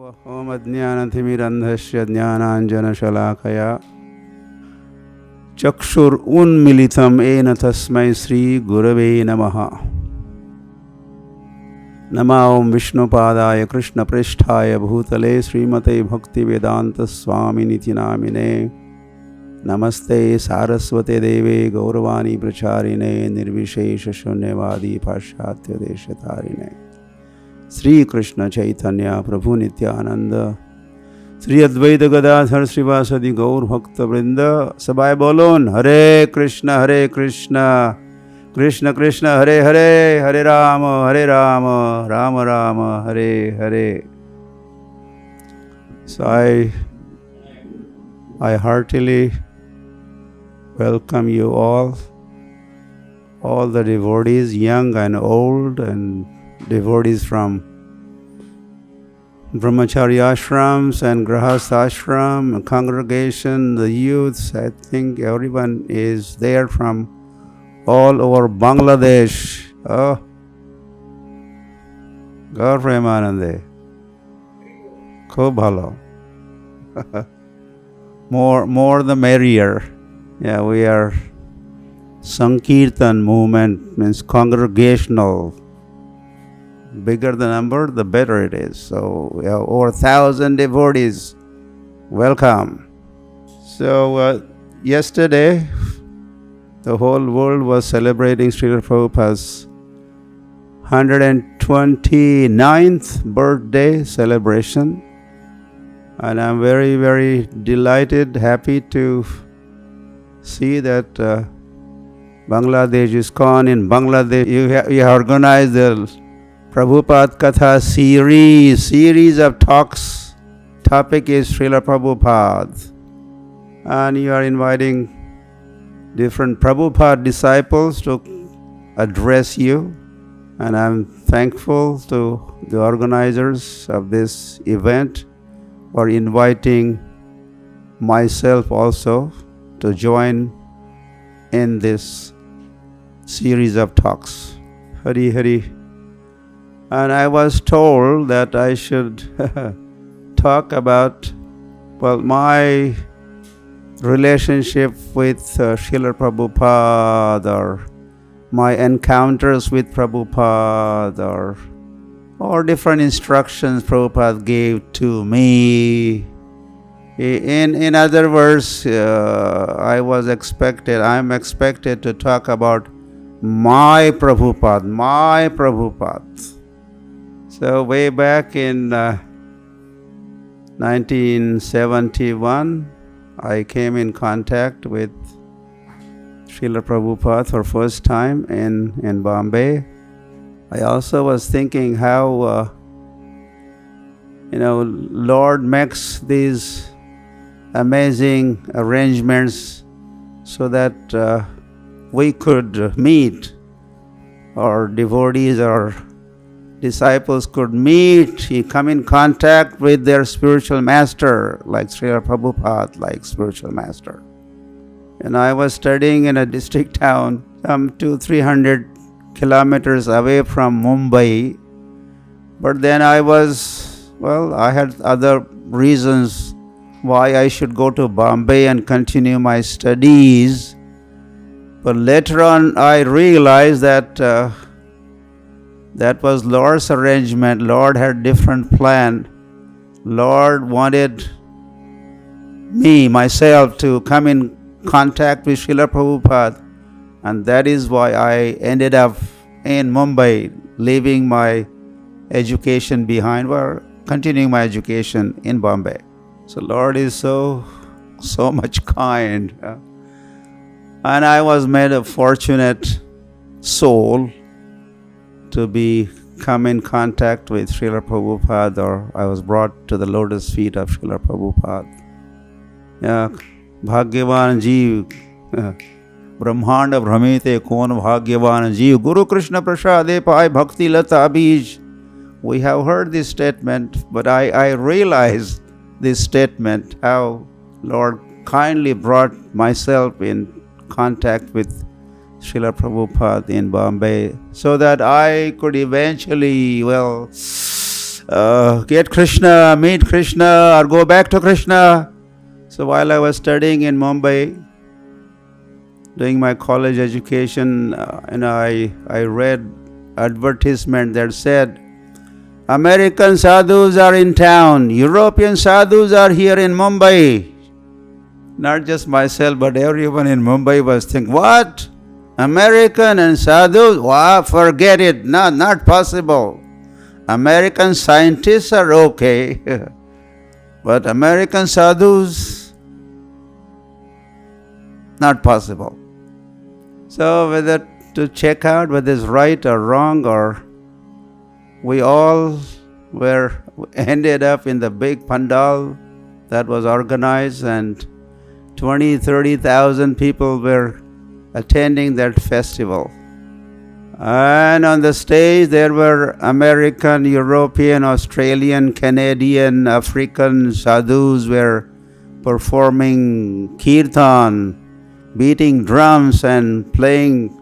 Om Ajnanathimiranthasya Jnananjanashalakaya Chakshur Unmilitam Ena Tasmai Sri Gurave Namaha. Nama Om Vishnupadaya Krishna Pristhaya Bhutale Srimate Bhakti Vedanta Swami Niti Namine Namaste Saraswate Deve Gauravani Pracharine Nirvishesha Shunyavadi Pashatya Deshatarine Sri Krishna Chaitanya Prabhu Nityananda Sri Advaita Gadadhar Srivasadi Gaur Bhakta Vrinda Sabai Bolon Hare Krishna Krishna Krishna Hare Hare Hare Rama Rama Rama Hare Hare. So I heartily welcome you all the devotees, young and old, and devotees from Brahmacharya ashrams and Grahastha ashram, congregation, the youths. I think everyone is there from all over Bangladesh. Oh, Gaur Premanande. Khub bhalo. More the merrier. Yeah, we are Sankirtan movement, means congregational. Bigger the number, the better it is. So we have over 1,000 devotees. Welcome. So yesterday, the whole world was celebrating Srila Prabhupada's 129th birthday celebration. And I'm very, very delighted, happy to see that Bangladesh is gone. In Bangladesh, you have organized the Prabhupada Katha series of talks. Topic is Srila Prabhupada. And you are inviting different Prabhupada disciples to address you. And I'm thankful to the organizers of this event for inviting myself also to join in this series of talks. Hari Hari. And I was told that I should talk about, my relationship with Srila Prabhupada, or my encounters with Prabhupada, or different instructions Prabhupada gave to me. In other words, I'm expected to talk about my Prabhupada. So way back in 1971, I came in contact with Srila Prabhupada for first time in Bombay. I also was thinking how, Lord makes these amazing arrangements so that we could meet, or devotees or disciples could meet, come in contact with their spiritual master, like Srila Prabhupada, like spiritual master. And I was studying in a district town, some 200-300 kilometers away from Mumbai. But then I had other reasons why I should go to Bombay and continue my studies. But later on I realized that that was Lord's arrangement. Lord had different plan. Lord wanted myself to come in contact with Srila Prabhupada, and that is why I ended up in Mumbai, leaving my education behind, continuing my education in Bombay. So Lord is so much kind. And I was made a fortunate soul to come in contact with Srila Prabhupada, or I was brought to the lotus feet of Srila Prabhupada. Yeah, Bhagyavan Jeev, Brahmanda Brahmite Kon Bhagyavan Jeev, Guru Krishna Prasade Pai Bhakti Lata Abhij. We have heard this statement, but I realized this statement, how Lord kindly brought myself in contact with Srila Prabhupada in Bombay, so that I could eventually, get Krishna, meet Krishna, or go back to Krishna. So while I was studying in Mumbai, doing my college education, I read advertisement that said, American sadhus are in town, European sadhus are here in Mumbai. Not just myself, but everyone in Mumbai was thinking, what? American and sadhus? Wow, forget it, not possible. American scientists are okay, but American sadhus, not possible. So whether to check out whether it's right or wrong, or we all ended up in the big pandal that was organized, and 20,000-30,000 people were attending that festival. And on the stage there were American, European, Australian, Canadian, African sadhus were performing kirtan, beating drums and playing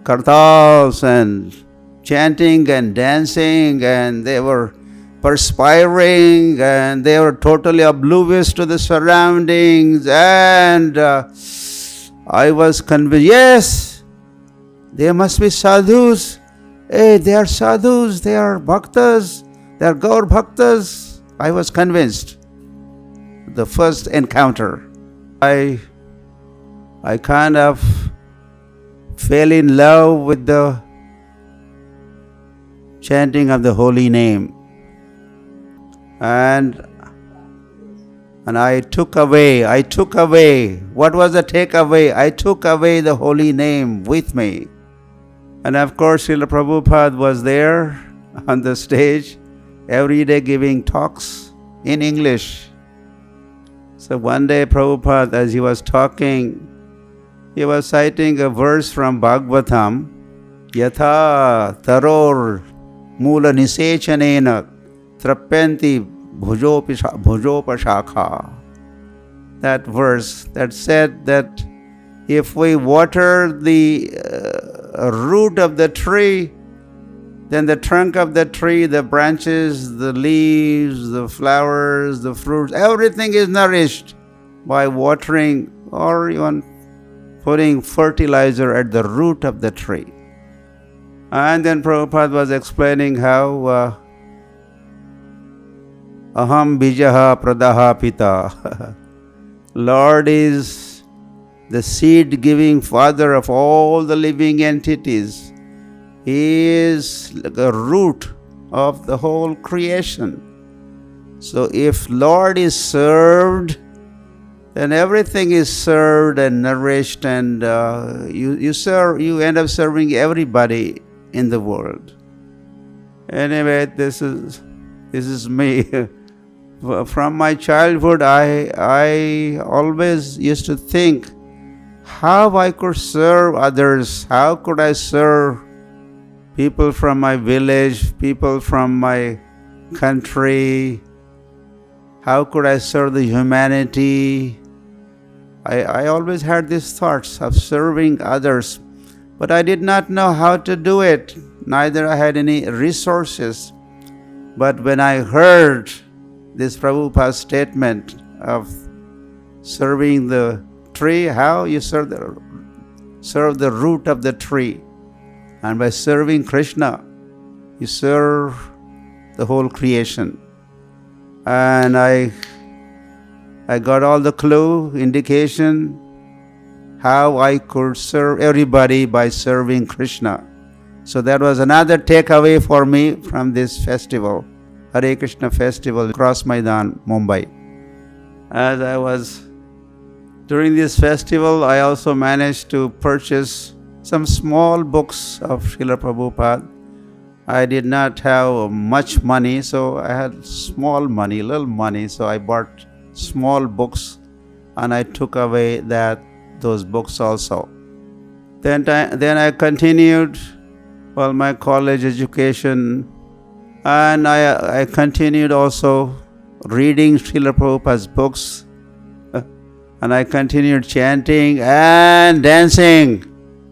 Pandals and chanting and dancing, and they were perspiring and they were totally oblivious to the surroundings. And I was convinced, yes, they must be sadhus. Hey, they are sadhus, they are bhaktas, they are Gaur bhaktas. I was convinced. The first encounter, I kind of fell in love with the chanting of the holy name. And I took away, what was the takeaway? I took away the holy name with me. And of course, Srila Prabhupada was there on the stage every day giving talks in English. So one day Prabhupada, as he was talking, he was citing a verse from Bhagavatam, Yatha taror mula nisechanena trapyanti bhujopashakha. That verse that said that if we water the root of the tree, then the trunk of the tree, the branches, the leaves, the flowers, the fruits, everything is nourished by watering or even putting fertilizer at the root of the tree. And then Prabhupada was explaining how aham bijaha pradaha pita. Lord is the seed-giving father of all the living entities. He is the root of the whole creation. So if Lord is served, then everything is served and nourished, and you end up serving everybody in the world. Anyway, this is me. From my childhood, I always used to think how I could serve others. How could I serve people from my village, people from my country? How could I serve the humanity? I always had these thoughts of serving others, but I did not know how to do it. Neither I had any resources. But when I heard this Prabhupada statement of serving the tree, how you serve the root of the tree, and by serving Krishna, you serve the whole creation. And I got all the clue, indication, how I could serve everybody by serving Krishna. So that was another takeaway for me from this festival, Hare Krishna festival, Cross Maidan, Mumbai. As I was during this festival, I also managed to purchase some small books of Srila Prabhupada. I did not have much money, so I had small money, little money, so I bought small books and I took away those books also. Then I continued my college education, and I continued also reading Srila Prabhupada's books, and I continued chanting and dancing.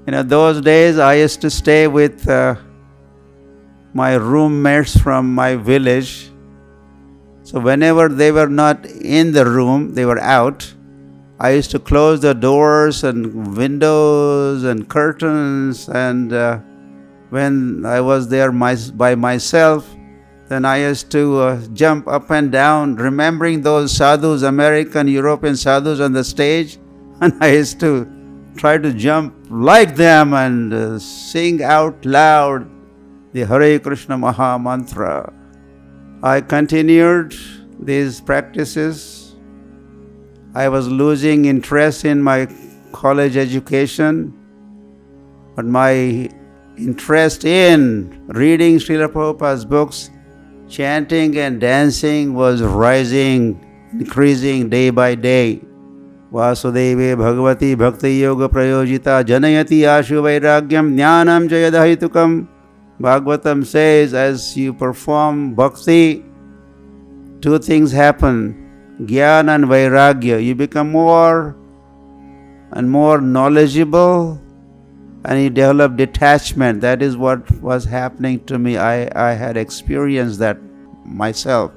Those days I used to stay with my roommates from my village. So whenever they were not in the room, they were out, I used to close the doors and windows and curtains, and when I was there by myself, then I used to jump up and down, remembering those sadhus, American, European sadhus on the stage, and I used to try to jump like them and sing out loud the Hare Krishna Maha Mantra. I continued these practices. I was losing interest in my college education, but my interest in reading Srila Prabhupada's books, chanting and dancing was rising, increasing day by day. Vasudeve Bhagavati Bhakti Yoga Prayojita Janayati Ashu Vairagyam Jnanam Jayadahitukam. Bhagavatam says, as you perform bhakti, two things happen. Jnana and Vairagya. You become more and more knowledgeable, and you develop detachment. That is what was happening to me. I had experienced that myself.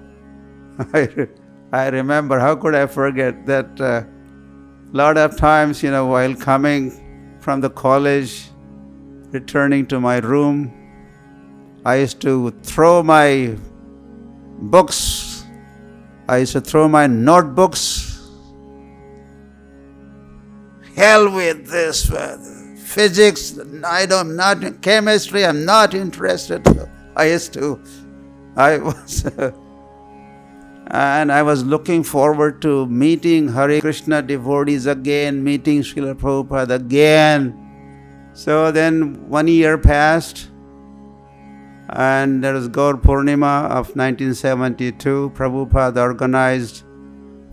I remember, how could I forget that a lot of times, while coming from the college, returning to my room, I used to throw my books, I used to throw my notebooks. Hell with this physics, not chemistry, I'm not interested. And I was looking forward to meeting Hare Krishna devotees again, meeting Srila Prabhupada again. So then 1 year passed, and there was Gaur Purnima of 1972. Prabhupada organized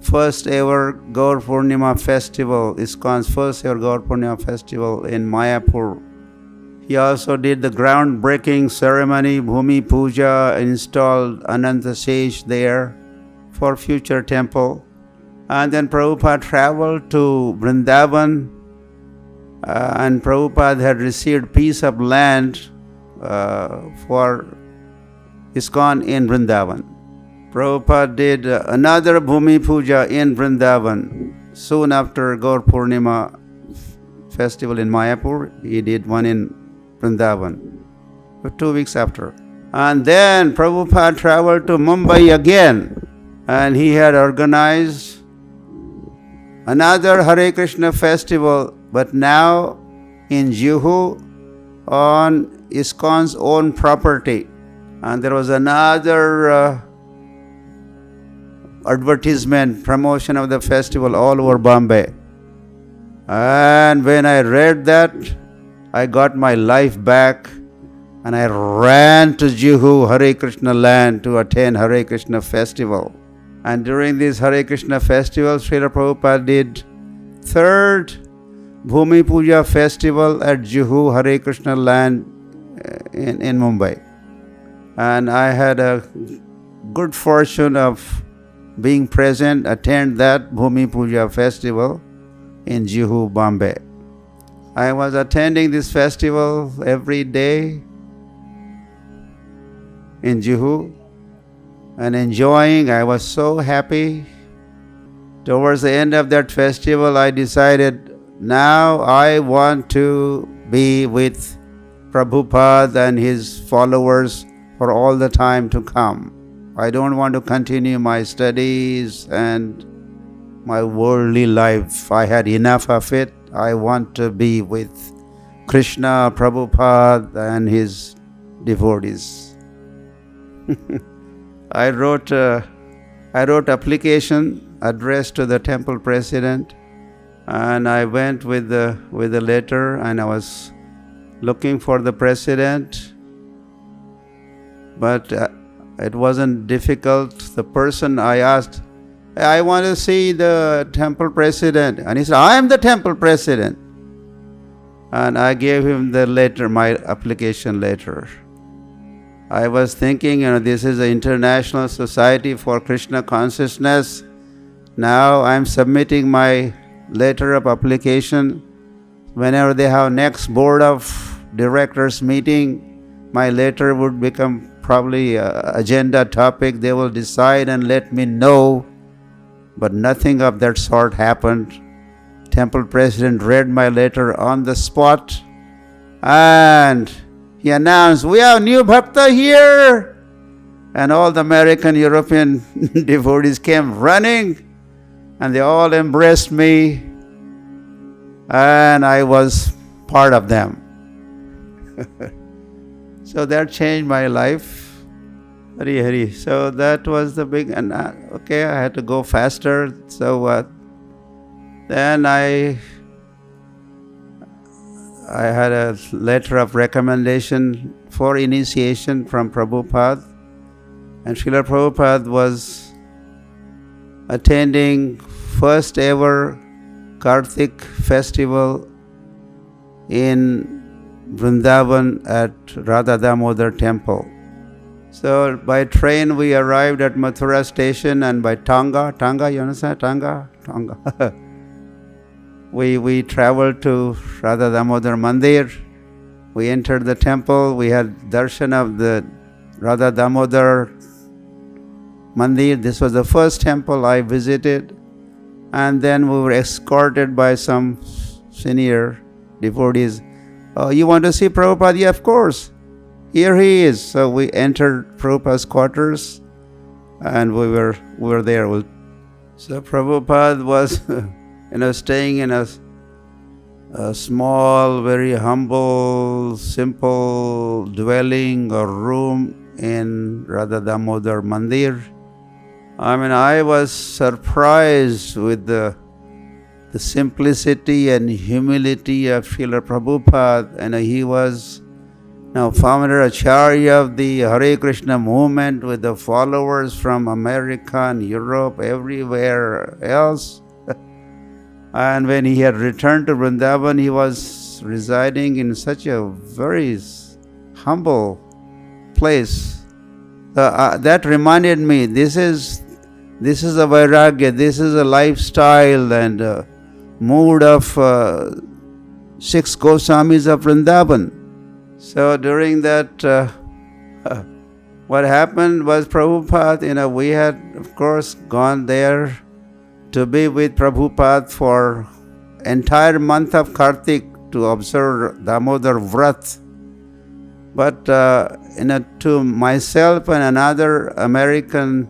first ever Gaur Purnima festival, ISKCON's first ever Gaur Purnima festival in Mayapur. He also did the groundbreaking ceremony, Bhumi Puja, installed Ananta Sesh there for future temple. And then Prabhupada traveled to Vrindavan, and Prabhupada had received piece of land for ISKCON in Vrindavan. Prabhupada did another Bhumi Puja in Vrindavan. Soon after Gaur Purnima festival in Mayapur, he did one in Vrindavan, 2 weeks after. And then Prabhupada traveled to Mumbai again, and he had organized another Hare Krishna festival, but now in Juhu on ISKCON's own property. And there was another advertisement, promotion of the festival all over Bombay. And when I read that, I got my life back, and I ran to Juhu, Hare Krishna land, to attend Hare Krishna festival. And during this Hare Krishna festival, Srila Prabhupada did third Bhumi Puja festival at Juhu, Hare Krishna land in Mumbai. And I had a good fortune of being present, attend that Bhumi Puja festival in Juhu, Bombay. I was attending this festival every day in Juhu and enjoying. I was so happy. Towards the end of that festival, I decided, now I want to be with Prabhupada and his followers for all the time to come. I don't want to continue my studies and my worldly life. I had enough of it. I want to be with Krishna, Prabhupada and his devotees. I wrote application addressed to the temple president, and I went with the letter, and I was looking for the president, but it wasn't difficult. The person I asked, I want to see the temple president, and he said, I am the temple president. And I gave him the letter, my application letter. I was thinking, this is an international society for Krishna consciousness. Now I'm submitting my letter of application. Whenever they have next board of directors meeting, my letter would become probably an agenda topic. They will decide and let me know. But nothing of that sort happened. Temple president read my letter on the spot and he announced, "We have new bhakta here." And all the American, European devotees came running and they all embraced me and I was part of them. So that changed my life. Hari Hari. So that was the big, and okay, I had to go faster. So then I had a letter of recommendation for initiation from Prabhupada. And Srila Prabhupada was attending first ever Karthik festival in Vrindavan at Radha Damodar temple. So by train we arrived at Mathura station, and by Tanga, you understand? Tanga. we traveled to Radha Damodar Mandir. We entered the temple. We had darshan of the Radha Damodar Mandir. This was the first temple I visited. And then we were escorted by some senior devotees. "Oh, you want to see Prabhupada?" "Yeah, of course. Here he is." So we entered Prabhupada's quarters and we were there. So Prabhupada was staying in a small, very humble, simple dwelling or room in Radha Damodar Mandir. I was surprised with the simplicity and humility of Srila Prabhupada. And he was now founder Acharya of the Hare Krishna movement with the followers from America and Europe, everywhere else. And when he had returned to Vrindavan, he was residing in such a very humble place. That reminded me, this is a vairagya, this is a lifestyle and a mood of 6 Goswamis of Vrindavan. So during that, what happened was Prabhupada, we had of course gone there to be with Prabhupada for entire month of Karthik to observe Damodar Vrat. But to myself and another American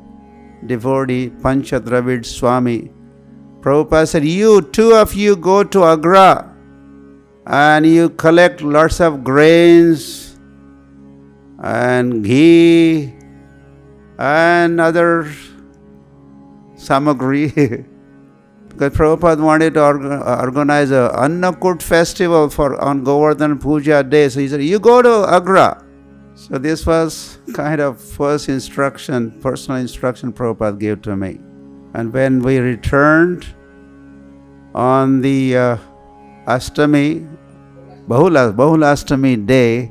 devotee, Panchadravid Swami, Prabhupada said, two of you go to Agra and you collect lots of grains and ghee and other samagri. Because Prabhupada wanted to organize a Annakut festival on Govardhan Puja day. So he said, you go to Agra. So this was kind of first personal instruction Prabhupada gave to me. And when we returned on the Ashtami, Bahulastami day,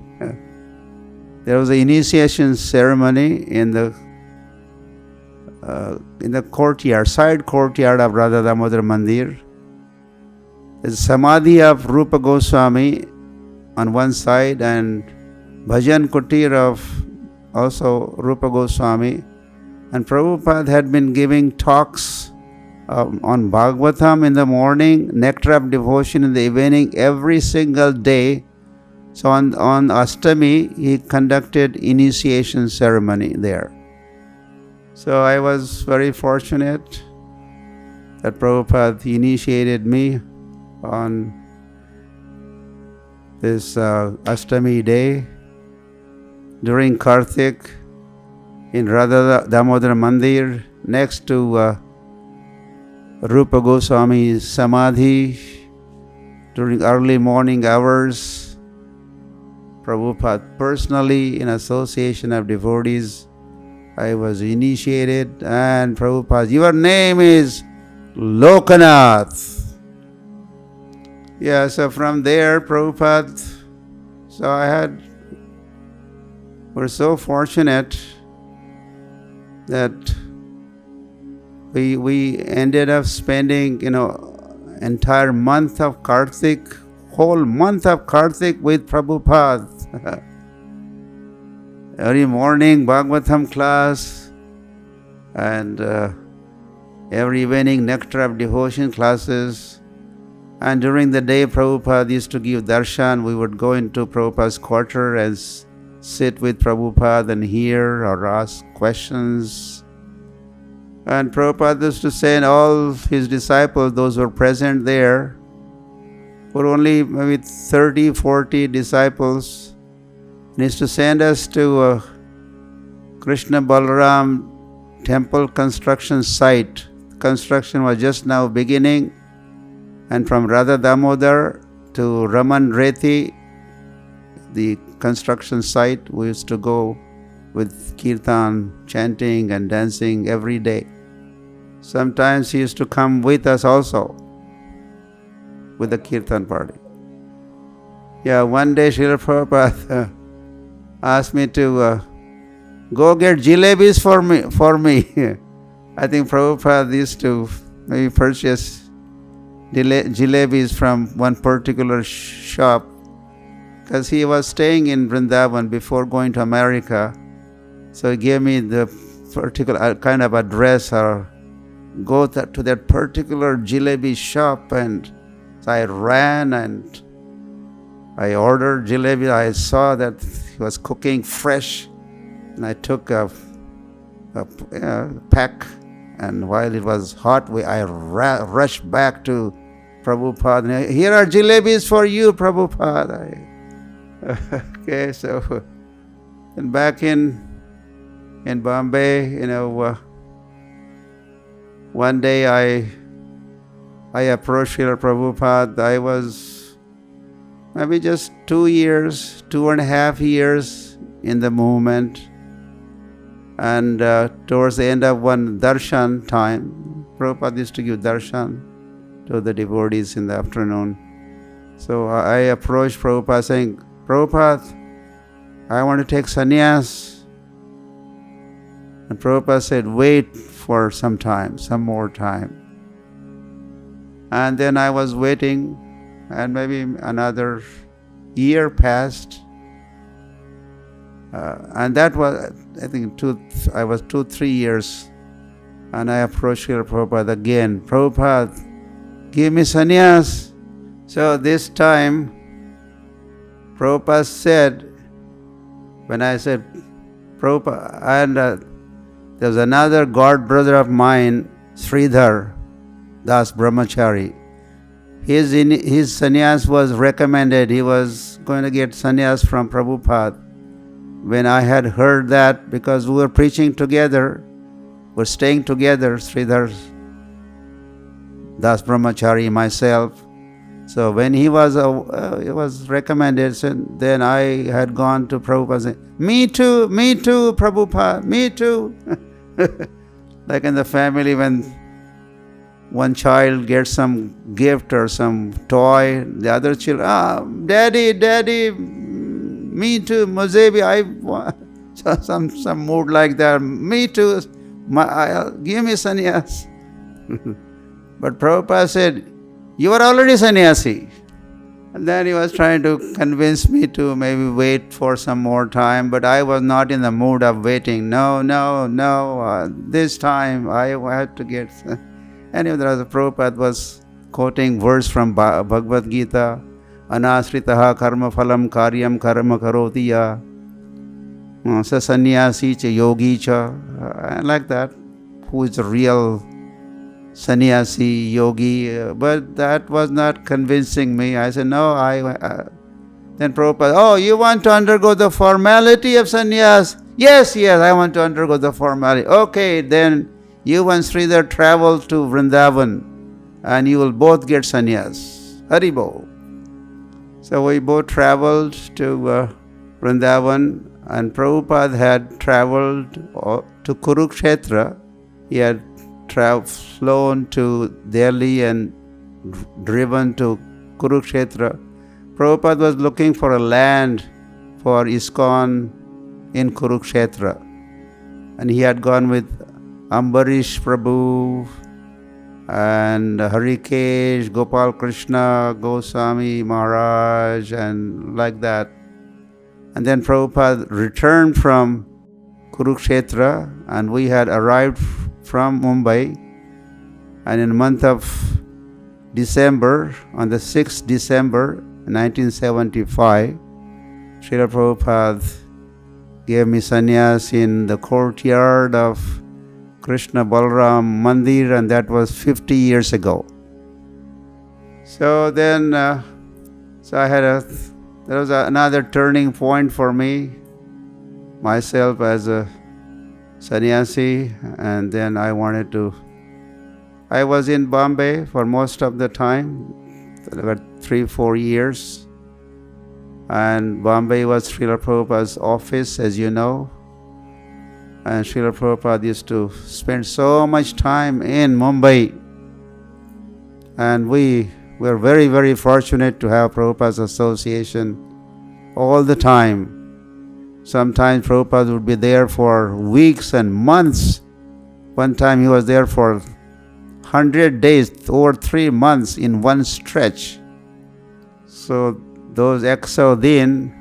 there was an initiation ceremony in the courtyard, side courtyard of Radha Damodar Mandir. There's Samadhi of Rupa Goswami on one side and Bhajan Kutir of also Rupa Goswami. And Prabhupada had been giving talks on Bhagavatam in the morning, Nectar of Devotion in the evening, every single day. So on Ashtami, he conducted initiation ceremony there. So I was very fortunate that Prabhupada initiated me on this Ashtami day during Karthik in Radha Damodar Mandir next to Rupa Goswami's Samadhi during early morning hours. Prabhupada personally, in association of devotees, I was initiated, and Prabhupada, your name is Lokanath. Yeah, so from there, Prabhupada, we're so fortunate that we ended up spending, entire month of Karthik, whole month of Karthik with Prabhupada. every morning Bhagavatam class, and every evening nectar of devotion classes. And during the day, Prabhupada used to give darshan. We would go into Prabhupada's quarter and sit with Prabhupada and hear or ask questions. And Prabhupada used to send all his disciples, those who were present there, were only maybe 30, 40 disciples. He used to send us to Krishna Balaram temple construction site. Construction was just now beginning. And from Radha Damodar to Raman Reti, the construction site, we used to go with kirtan, chanting and dancing every day. Sometimes he used to come with us also, with the kirtan party. Yeah, one day Srila Prabhupada asked me to go get jalebis for me. I think Prabhupada used to maybe purchase jalebis from one particular shop, because he was staying in Vrindavan before going to America. So he gave me the particular kind of address, or go to that particular jalebi shop. And so I ran and I ordered jalebi. I saw that he was cooking fresh, and I took a pack. And while it was hot, I rushed back to Prabhupada. Here are jalebis for you, Prabhupada. Okay, so and back in Bombay, one day I approached Srila Prabhupada. I was maybe just 2.5 years in the movement. And towards the end of one darshan time, Prabhupada used to give darshan to the devotees in the afternoon. So I approached Prabhupada saying, Prabhupada, I want to take sannyas. And Prabhupada said, wait for some more time. And then I was waiting, and maybe another year passed. And that was, I think, I was 2-3 years. And I approached Srila Prabhupada again. Prabhupada, give me sannyas. So this time, Prabhupada said, when I said, Prabhupada, and there was another god brother of mine, Sridhar Das Brahmachari. His sannyas was recommended. He was going to get sannyas from Prabhupada. When I had heard that, because we were preaching together, we're staying together, Sridhar Das Brahmachari, myself. So when he was recommended, so then I had gone to Prabhupada saying, me too, Prabhupada, me too. Like in the family, when one child gets some gift or some toy, the other children, daddy, me too, Mozebi, I want some mood like that. Me too, give me sannyas. But Prabhupada said, you are already sannyasi. And then he was trying to convince me to maybe wait for some more time, but I was not in the mood of waiting. No, this time I had to get. Anyway, the Prabhupada was quoting verse from Bhagavad Gita, Anasritaha karma phalam karyam karma karoti ya sa sannyasi cha yogi cha. Like that. Who is a real sannyasi, yogi? But that was not convincing me. I said, no, then Prabhupada, you want to undergo the formality of sannyas? Yes, I want to undergo the formality. Okay, then you and Sridhar travel to Vrindavan and you will both get sannyas. Haribol. So we both traveled to Vrindavan, and Prabhupada had traveled to Kurukshetra. He had flown to Delhi and driven to Kurukshetra. Prabhupada was looking for a land for ISKCON in Kurukshetra. And he had gone with Ambarish Prabhu and Harikesh, Gopal Krishna, Goswami Maharaj, and like that. And then Prabhupada returned from Kurukshetra, and we had arrived from Mumbai. And in the month of December, on the 6th December 1975, Srila Prabhupada gave me sannyas in the courtyard of Krishna Balram Mandir, and that was 50 years ago. So then, there was another turning point for me, myself as a sannyasi, and then I was in Bombay for most of the time, about 3-4 years. And Bombay was Srila Prabhupada's office, as you know. And Srila Prabhupada used to spend so much time in Mumbai. And we were very, very fortunate to have Prabhupada's association all the time. Sometimes Prabhupada would be there for weeks and months. One time he was there for 100 days, over 3 months in one stretch. So those Exodin,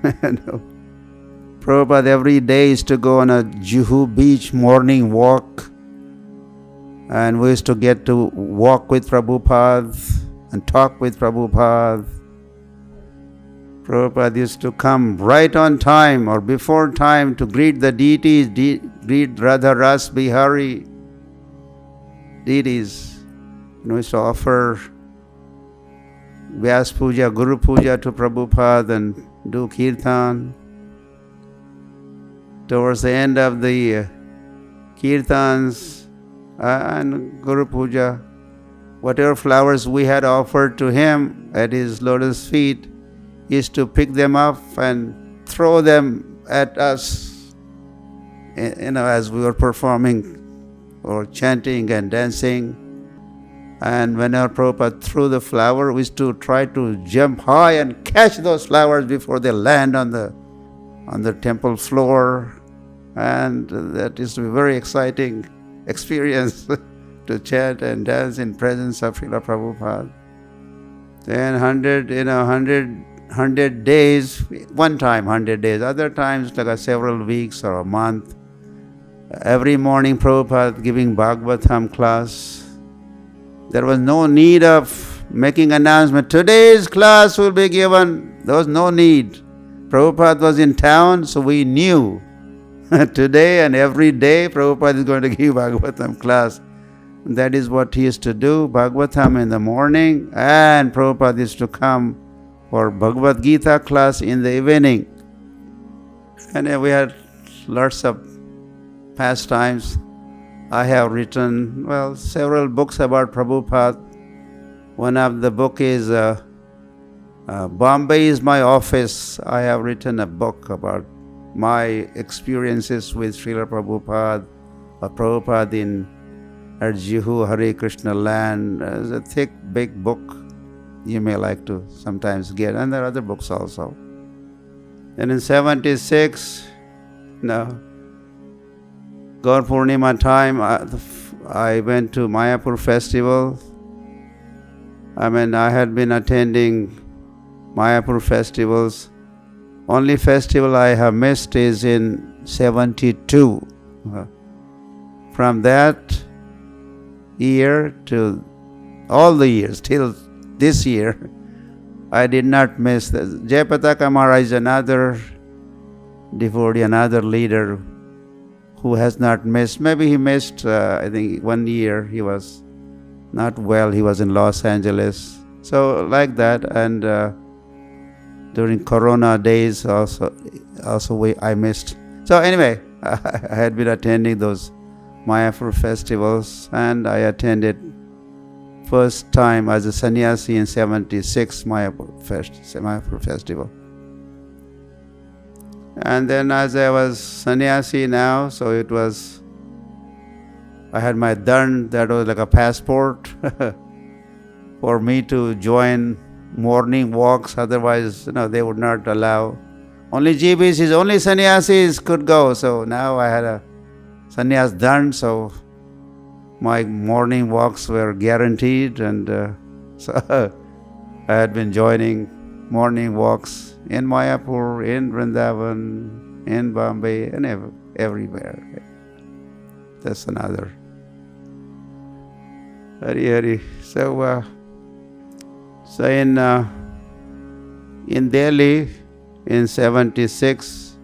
Prabhupada every day used to go on a Juhu beach morning walk, and we used to get to walk with Prabhupada and talk with Prabhupada. Prabhupada used to come right on time or before time to greet the deities, greet Radha Ras Bihari deities. We used to offer Vyas Puja, Guru Puja to Prabhupada and do kirtan. Towards the end of the kirtans and Guru Puja, whatever flowers we had offered to him at his lotus feet, he used to pick them up and throw them at us, as we were performing or chanting and dancing. And whenever Prabhupada threw the flower, we used to try to jump high and catch those flowers before they land on the temple floor. And that used to be a very exciting experience to chant and dance in presence of Srila Prabhupada. Then 100 days, one time 100 days, other times like several weeks or a month. Every morning Prabhupada giving Bhagavatam class. There was no need of making announcement, today's class will be given. There was no need. Prabhupada was in town, so we knew today and every day Prabhupada is going to give Bhagavatam class. That is what he used to do, Bhagavatam in the morning, and Prabhupada used to come for Bhagavad Gita class in the evening. And we had lots of pastimes. I have written, several books about Prabhupada. One of the book is Bombay is my office. I have written a book about my experiences with Srila Prabhupada, Prabhupada in Juhu Hare Krishna land. It's a thick, big book you may like to sometimes get. And there are other books also. And in 76, Gaur Purnima time, I went to Mayapur festival. I had been attending Mayapur festivals. Only festival I have missed is in 72. From that year to all the years till this year, I did not miss this. Jayapataka Maharaj is another devotee, another leader who has not missed. Maybe he missed, I think 1 year he was not well. He was in Los Angeles. So like that, and during Corona days also I missed. So anyway, I had been attending those Mayapur festivals, and I attended first time as a sannyasi in 76 Mayapur festival. And then as I was sannyasi now, so I had my dhan, that was like a passport for me to join morning walks, otherwise they would not allow. Only GBCs, only sannyasis could go. So now I had a sannyas dhan, so my morning walks were guaranteed, and so I had been joining morning walks in Mayapur, in Vrindavan, in Bombay, and everywhere. That's another. Hari Hari. So in Delhi, in 76,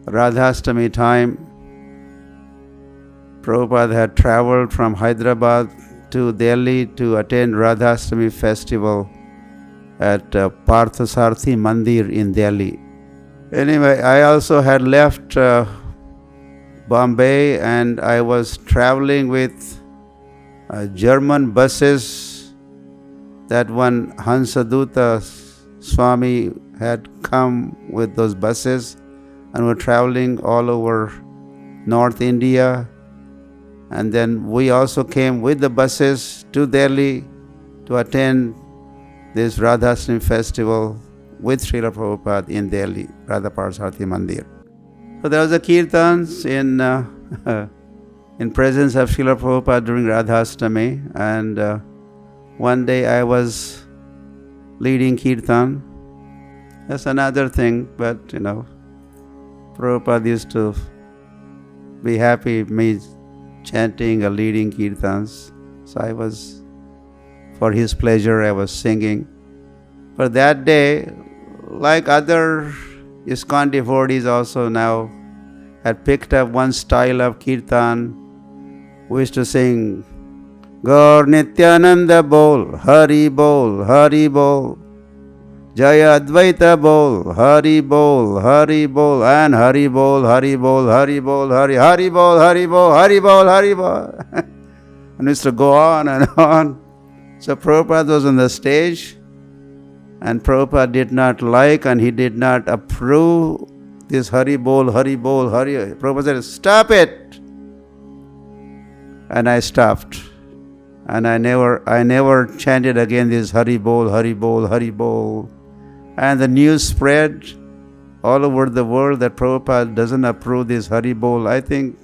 Radhastami time, Prabhupada had traveled from Hyderabad to Delhi to attend Radhastami festival at Parthasarthi Mandir in Delhi. Anyway, I also had left Bombay, and I was traveling with German buses. That one Hansaduta Swami had come with those buses, and were traveling all over North India. And then we also came with the buses to Delhi to attend this Radhastami festival with Srila Prabhupada in Delhi, Radha Parasarthi Mandir. So there was a kirtans in presence of Srila Prabhupada during Radhastami, and one day I was leading kirtan. That's another thing, but Prabhupada used to be happy me chanting or leading kirtans. So I was, for his pleasure, I was singing. But that day, like other ISKCON devotees also now had picked up one style of kirtan. We used to sing, Gaur Nityananda bol, Hari bol, Hari bol. Jaya Advaita bol, Hari bol, and Hari bol, Hari bol, Hari bol, Hari bol, Hari bol, Hari bol, Hari bol. And used to go on and on. So Prabhupada was on the stage, and Prabhupada did not like and he did not approve this Hari bol, Hari bol, Hari. Prabhupada said, stop it. And I stopped. And I never chanted again this Hari bol, Hari bol, Hari bol. And the news spread all over the world that Prabhupada doesn't approve this Hari bol. I think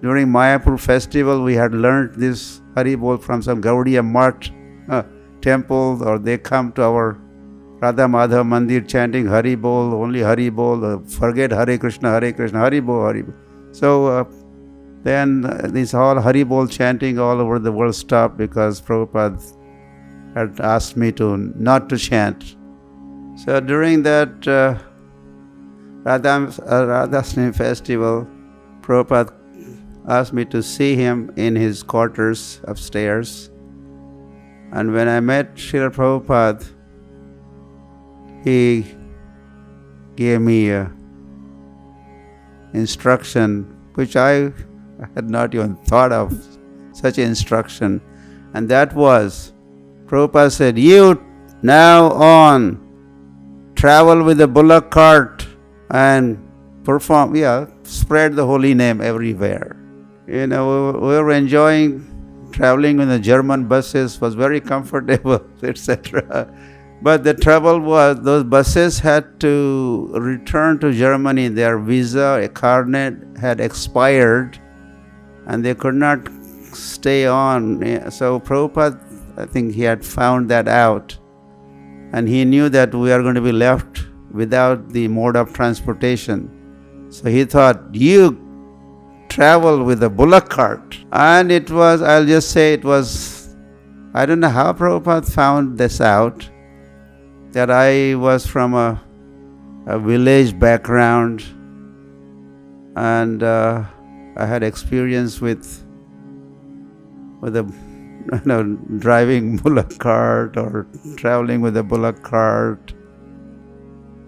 during Mayapur festival we had learned this Hari bol from some Gaudiya Math temple, or they come to our Radha Madhava Mandir chanting Hari bol, only Hari bol, forget Hare Krishna, Hari bol, Hari bol. So then this whole Hari bol chanting all over the world stopped because Prabhupada had asked me not to chant. So during that Radhastami festival, Prabhupada asked me to see him in his quarters upstairs. And when I met Srila Prabhupada, he gave me a instruction which I had not even thought of, such instruction. And that was, Prabhupada said, you now on travel with a bullock cart and perform, spread the holy name everywhere. We were enjoying traveling with the German buses, was very comfortable, etc. But the trouble was those buses had to return to Germany. Their visa, a carnet had expired and they could not stay on. So Prabhupada, I think he had found that out. And he knew that we are going to be left without the mode of transportation. So he thought, you travel with a bullock cart. And it was, I'll just say it was, I don't know how Prabhupada found this out, that I was from a village background, and I had experience with driving bullock cart or traveling with a bullock cart.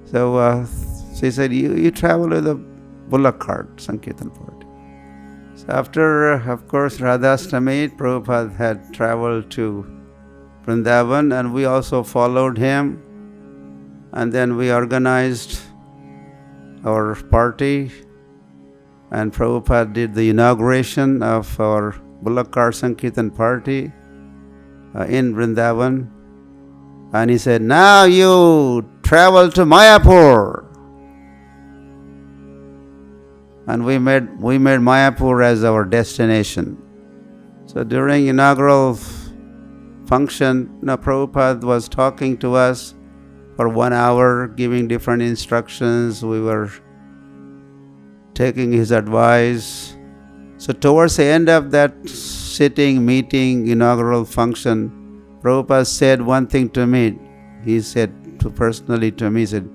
So he said, you travel with a bullock cart, Sankirtan party. So after, of course, Radhastami, Prabhupada had traveled to Vrindavan, and we also followed him. And then we organized our party, and Prabhupada did the inauguration of our bullock cart Sankirtan party in Vrindavan. And he said, now you travel to Mayapur. And we made Mayapur as our destination. So during inaugural function, Prabhupada was talking to us for 1 hour, giving different instructions. We were taking his advice. So towards the end of that sitting, meeting, inaugural function, Prabhupada said one thing to me. He said personally to me, he said,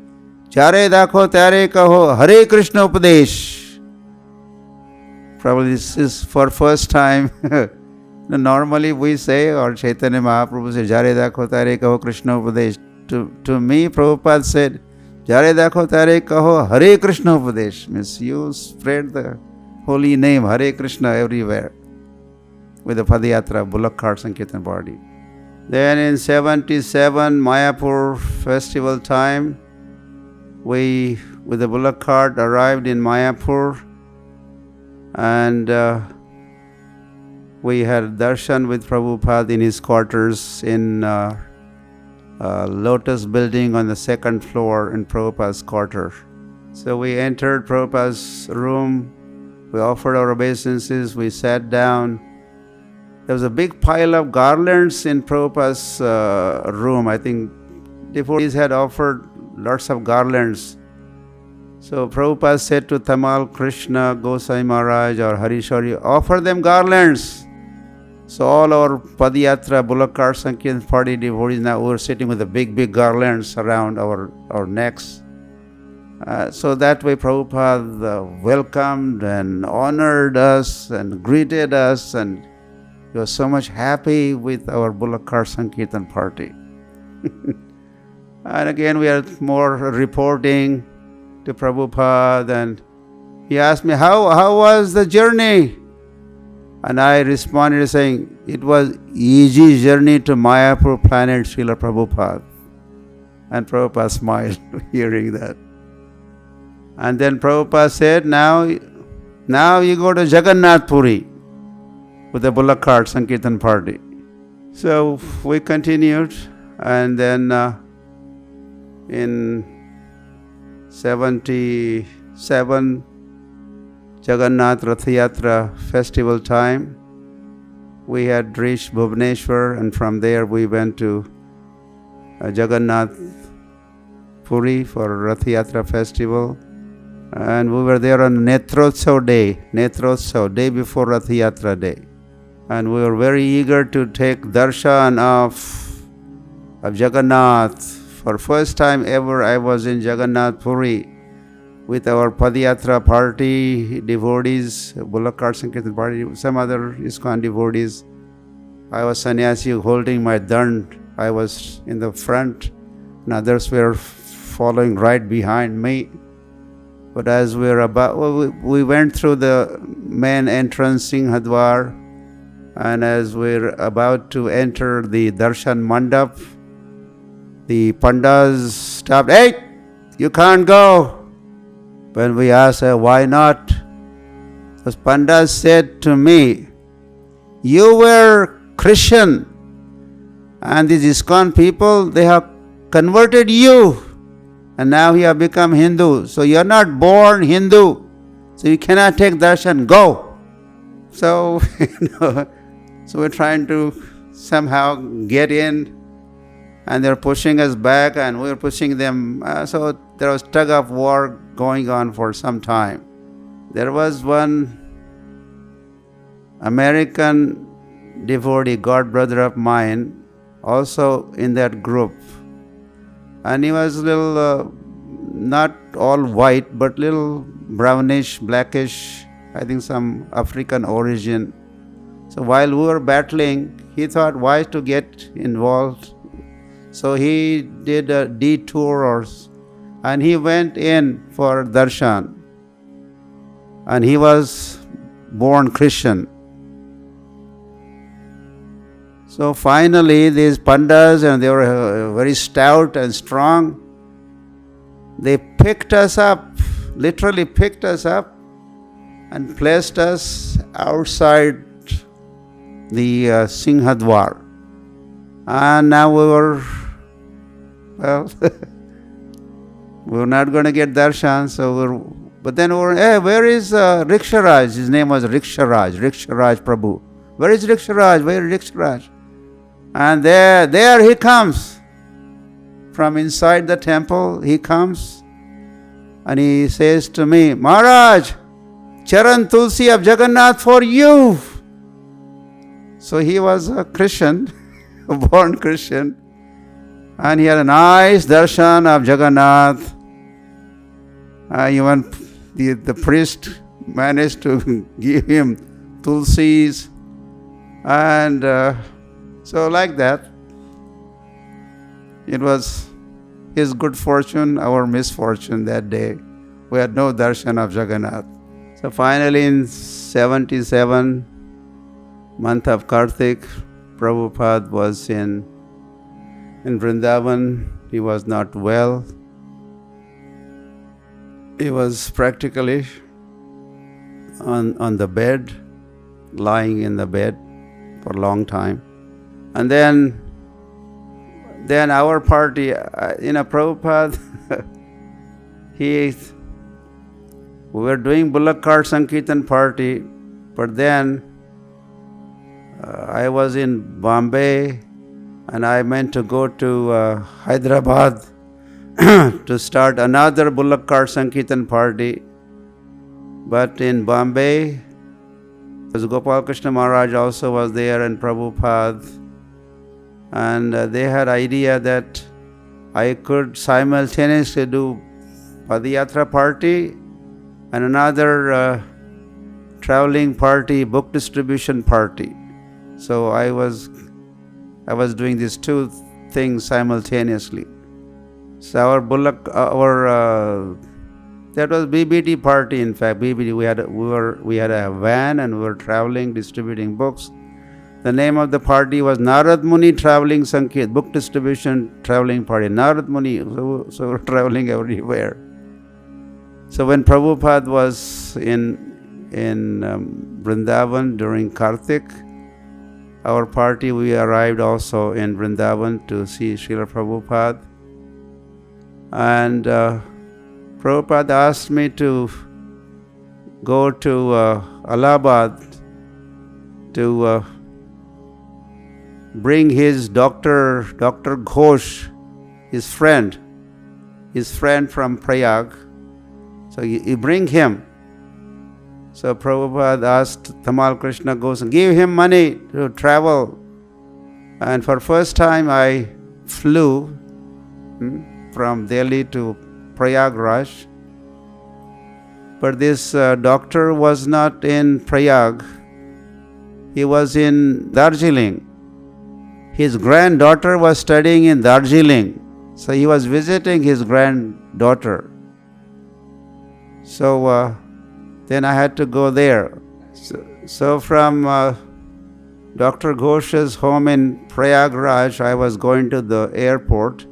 "Jare dakho tare kaho Hare Krishna Upadesh." Probably this is for first time. Normally we say, or Chaitanya Mahaprabhu said, "Jare dakho tare kaho Krishna Upadesh." To me, Prabhupada said, "Jare dakho tare kaho Hare Krishna Upadesh." Means you spread the holy name Hare Krishna everywhere with the Padayatra, bullock carts and kirtan party. Then in 77, Mayapur festival time, we with the bullock cart arrived in Mayapur, and we had darshan with Prabhupada in his quarters in Lotus building on the second floor in Prabhupada's quarter. So we entered Prabhupada's room, we offered our obeisances, we sat down. There was a big pile of garlands in Prabhupada's room. I think devotees had offered lots of garlands. So Prabhupada said to Tamal Krishna, Gosai Maharaj or Harishwari, offer them garlands. So all our Padayatra, bullock cart, Sankirtan party devotees now were sitting with the big garlands around our necks. So that way Prabhupada welcomed and honored us and greeted us, and he was so much happy with our bullock cart Sankirtan party. And again we are more reporting to Prabhupada, and he asked me, how was the journey? And I responded saying, it was easy journey to Mayapur planet Srila Prabhupada. And Prabhupada smiled hearing that. And then Prabhupada said, now you go to Jaganath Puri with the bullock cart Sankirtan party. So we continued, and then in 77, Jaganath Rathayatra festival time, we had reached Bhubaneswar, and from there we went to Jaganath Puri for Rathayatra festival. And we were there on Netrotsav day before Rathayatra day. And we were very eager to take darshan of Jagannath. For first time ever I was in Jaganath Puri with our Padayatra party devotees, bullock cart Sankirtan party, some other ISKCON devotees. I was sannyasi holding my dand. I was in the front, and others were following right behind me. But as we went through the main entrance, Singhadwar, and as we're about to enter the darshan mandap, the Pandals stopped. Hey, you can't go. When we asked her, why not? The Pandals said to me, you were Christian, and these ISKCON people, they have converted you, and now you have become Hindu. So you are not born Hindu, so you cannot take darshan. Go. So, so we're trying to somehow get in, and they're pushing us back, and we're pushing them. So there was tug of war going on for some time. There was one American devotee, god brother of mine, also in that group. And he was a little, not all white, but little brownish, blackish, I think some African origin. So while we were battling, he thought why to get involved. So he did a detour, and he went in for darshan. And he was born Christian. So finally, these Pandals, and they were very stout and strong, they picked us up, literally picked us up, and placed us outside the Singhadwar. And now we were not going to get darshan, but then we were, hey, where is Riksharaj? His name was Riksharaj Prabhu. Where is Riksharaj? Where is Riksharaj? And there he comes. from inside the temple, he comes and he says to me, Maharaj, Charan Tulsi of Jaganath for you. So he was a Christian, a born Christian, and he had a nice darshan of Jaganath. Even the priest managed to give him tulsis, and so like that. It was his good fortune, our misfortune that day. We had no darshan of Jaganath. So finally in 77, month of Karthik, Prabhupada was in Vrindavan. He was not well. He was practically on the bed, lying in the bed for a long time. And then our party, Prabhupada, we were doing bullock cart Sankirtan party, but then I was in Bombay and I meant to go to Hyderabad to start another bullock cart Sankirtan party. But in Bombay, Gopal Krishna Maharaj also was there and Prabhupada. And they had idea that I could simultaneously do Padayatra party and another traveling party, book distribution party. So I was doing these two things simultaneously. So our bullock, that was BBT party. In fact, BBT we had a van and we were traveling, distributing books. The name of the party was Narad Muni Traveling Sankirtan, book distribution traveling party. Narad Muni, so we're traveling everywhere. So when Prabhupada was in Vrindavan during Karthik, our party, we arrived also in Vrindavan to see Srila Prabhupada. And Prabhupada asked me to go to Allahabad to bring his Dr. Ghosh, his friend from Prayag. So you bring him. So Prabhupada asked Tamal Krishna Ghosh, give him money to travel. And for first time I flew from Delhi to Prayagraj. But this doctor was not in Prayag. He was in Darjeeling. His granddaughter was studying in Darjeeling. So he was visiting his granddaughter. So then I had to go there. So from Dr. Ghosh's home in Prayagraj, I was going to the airport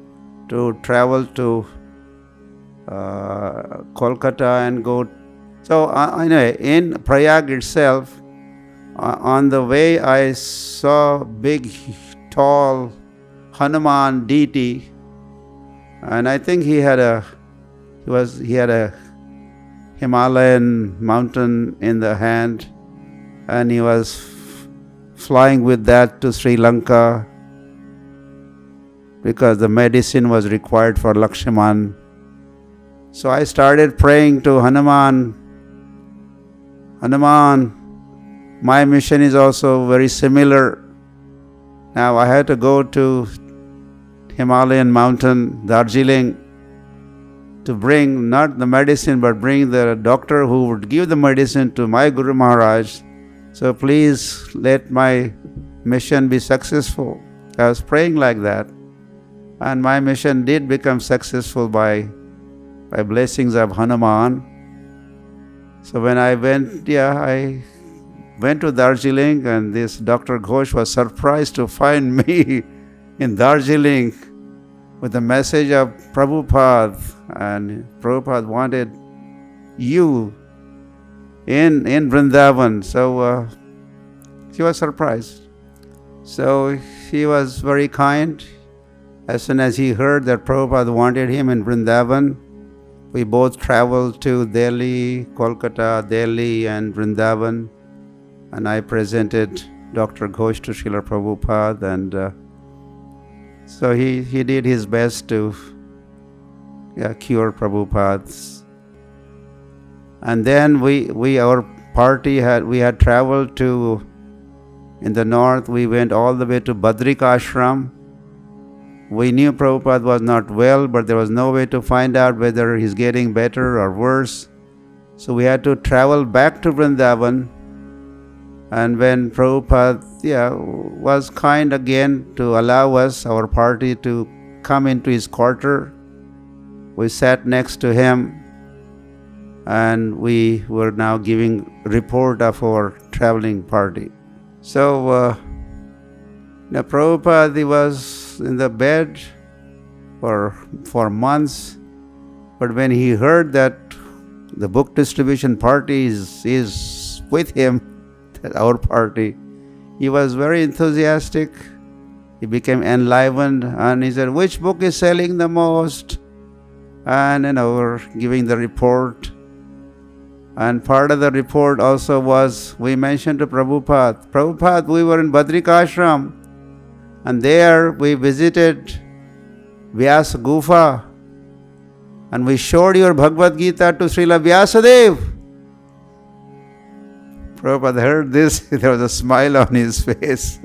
to travel to Kolkata and go. So anyway, in Prayag itself, on the way I saw big, tall Hanuman deity, and I think he had a Himalayan mountain in the hand, and he was flying with that to Sri Lanka because the medicine was required for Lakshman. So I started praying to Hanuman. Hanuman, my mission is also very similar. Now I had to go to Himalayan mountain, Darjeeling, to bring not the medicine but bring the doctor who would give the medicine to my Guru Maharaj. So please let my mission be successful. I was praying like that, and my mission did become successful by blessings of Hanuman. So when I went to Darjeeling, and this Dr. Ghosh was surprised to find me in Darjeeling with the message of Prabhupada, and Prabhupada wanted you in Vrindavan. So he was surprised. So he was very kind. As soon as he heard that Prabhupada wanted him in Vrindavan, we both traveled to Delhi, Kolkata, Delhi and Vrindavan, and I presented Dr. Ghosh to Srila Prabhupada, So he did his best to cure Prabhupada. And then our party had traveled to, in the north, we went all the way to Badrik Ashram. We knew Prabhupada was not well, but there was no way to find out whether he's getting better or worse. So we had to travel back to Vrindavan. And when Prabhupada was kind again to allow us, our party, to come into his quarter, we sat next to him, and we were now giving report of our traveling party. So Prabhupada, he was in the bed for months, but when he heard that the book distribution party is with him, our party, he was very enthusiastic. He became enlivened, and he said, "Which book is selling the most?" And we're giving the report. And part of the report also was, we mentioned to Prabhupada, we were in Badrik Ashram, and there we visited Vyasa Gufa, and we showed your Bhagavad Gita to Srila Vyasadev. Prabhupada heard this, there was a smile on his face.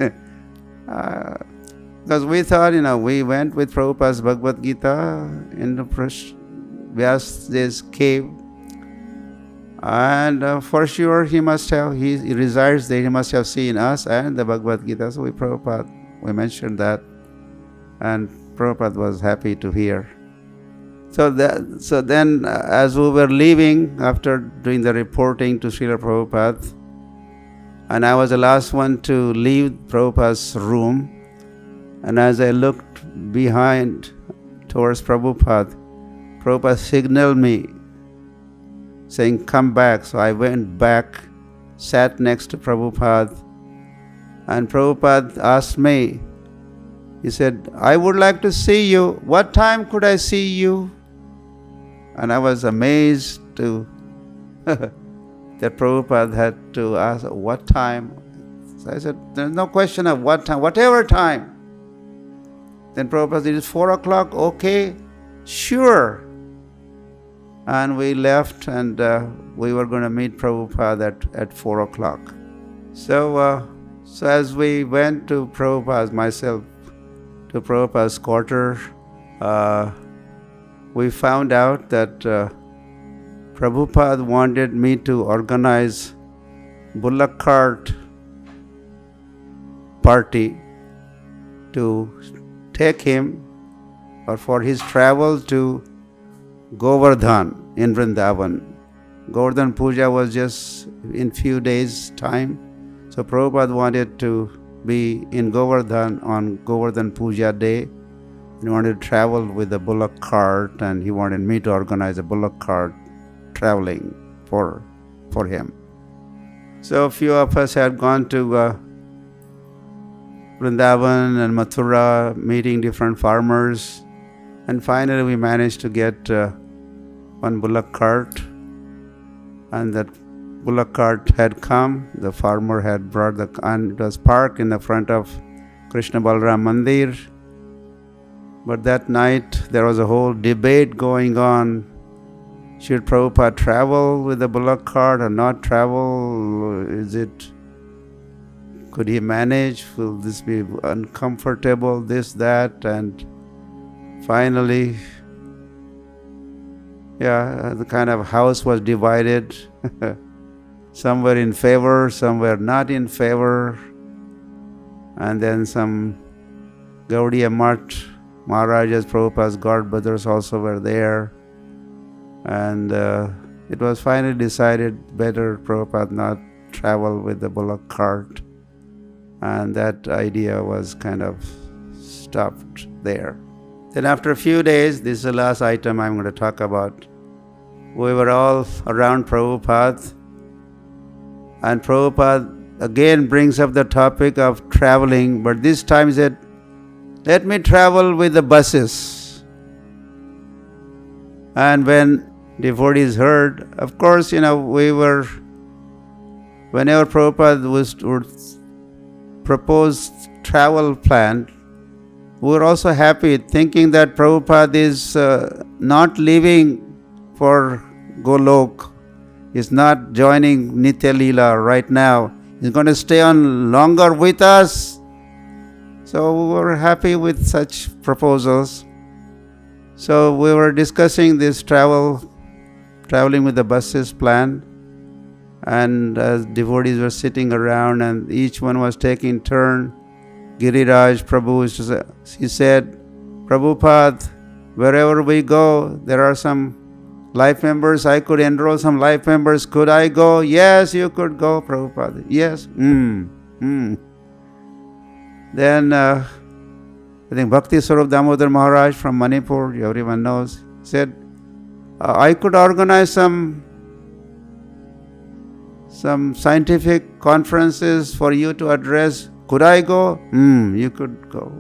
Because we thought, we went with Prabhupada's Bhagavad Gita in the Vyasadev's cave. And for sure, he resides there, he must have seen us and the Bhagavad Gita. So we mentioned that, and Prabhupada was happy to hear. So then, as we were leaving, after doing the reporting to Srila Prabhupada, and I was the last one to leave Prabhupada's room, and as I looked behind towards Prabhupada signaled me, saying, "Come back." So I went back, sat next to Prabhupada, and Prabhupada asked me, he said, "I would like to see you. What time could I see you?" And I was amazed that Prabhupada had to ask, "What time?" So I said, "There's no question of what time, whatever time." Then Prabhupada said, "It's 4 o'clock, okay, sure." And we left, and we were going to meet Prabhupada at 4 o'clock. So as we went to Prabhupada's quarter, we found out that Prabhupada wanted me to organize bullock cart party to take him or for his travel to Govardhan in Vrindavan. Govardhan Puja was just in few days' time. So Prabhupada wanted to be in Govardhan on Govardhan Puja day. He wanted to travel with a bullock cart, and he wanted me to organize a bullock cart traveling for him. So a few of us had gone to Vrindavan and Mathura, meeting different farmers, and finally we managed to get one bullock cart, and that bullock cart had come. The farmer had brought and it was parked in the front of Krishna Balram Mandir. But that night there was a whole debate going on. Should Prabhupada travel with the bullock cart or not travel? Could he manage? Will this be uncomfortable? This, that, and finally, the kind of house was divided. Some were in favor, some were not in favor. And then some Gaudiya Math Maharajas, Prabhupada's godbrothers also were there. And it was finally decided better Prabhupada not travel with the bullock cart. And that idea was kind of stopped there. Then after a few days, this is the last item I'm going to talk about. We were all around Prabhupada, and Prabhupada again brings up the topic of traveling, but this time he said, "Let me travel with the buses." And when devotees heard, of course, whenever Prabhupada would propose travel plan, we were also happy thinking that Prabhupada is not leaving for Golok. He's not joining Nitya Leela right now. He's going to stay on longer with us. So we were happy with such proposals. So we were discussing this traveling with the buses plan. And as devotees were sitting around and each one was taking turn, Giriraj Prabhu, he said, Prabhupada, wherever we go, there are some life members. I could enroll some life members. Could I go? Yes, you could go, Prabhupada. Yes. Then I think Bhakti Swarup Damodar Maharaj from Manipur, everyone knows, said, I could organize some scientific conferences for you to address. Could I go? You could go.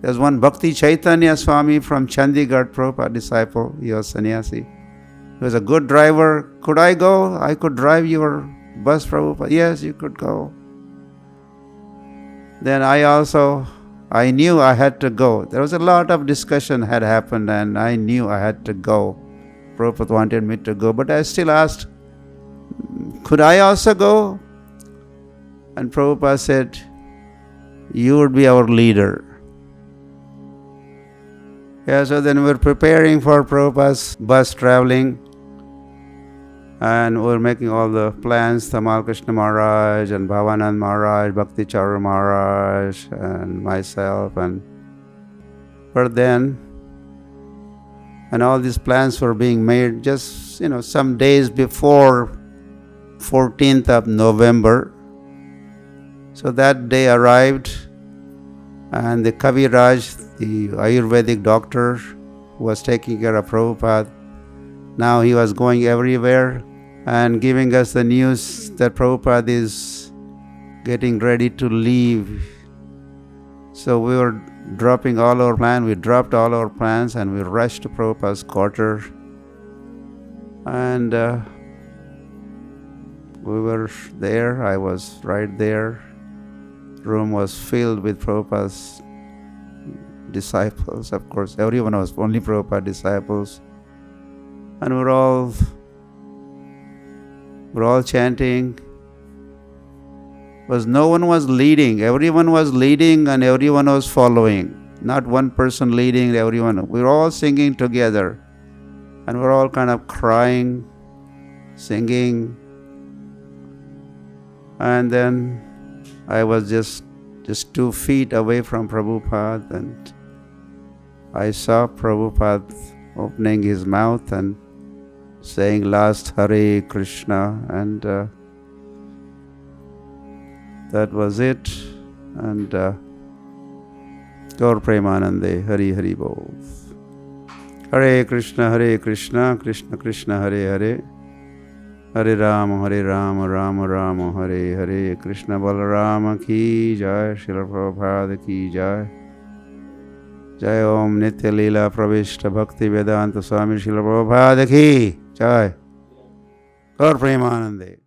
There's one Bhakti Chaitanya Swami from Chandigarh, Prabhupada disciple. He was sannyasi. He was a good driver. Could I go? I could drive your bus, Prabhupada. Yes, you could go. Then I knew I had to go. There was a lot of discussion had happened and I knew I had to go. Prabhupada wanted me to go, but I still asked, could I also go? And Prabhupada said, you would be our leader. So then we're preparing for Prabhupada's bus traveling. And we're making all the plans, Tamal Krishna Maharaj and Bhavanand Maharaj, Bhakti Charu Maharaj and myself. But then, and all these plans were being made just, some days before 14th of November. So that day arrived and the Kaviraj, the Ayurvedic doctor who was taking care of Prabhupada, now he was going everywhere and giving us the news that Prabhupada is getting ready to leave. So we were dropping all our plans. We dropped all our plans and we rushed to Prabhupada's quarter. And we were there. I was right there. The room was filled with Prabhupada's disciples. Of course, everyone was only Prabhupada disciples. And we're all chanting. Because no one was leading. Everyone was leading and everyone was following. Not one person leading, everyone. We were all singing together. And we're all kind of crying, singing. And then I was just 2 feet away from Prabhupada and I saw Prabhupada opening his mouth and saying last Hare Krishna, and that was it. And Gaur Premanande, Hari Hari Bol. Hare Krishna, Krishna Krishna, Hare Hare, Hare Rama, Rama Rama, Hare Hare. Krishna Balarama ki jai, Srila Prabhupada ki jai. Jai Om Nitya Leela Pravishta Bhakti Vedanta Swami Srila Prabhupada ki jai. Gaur Premanande.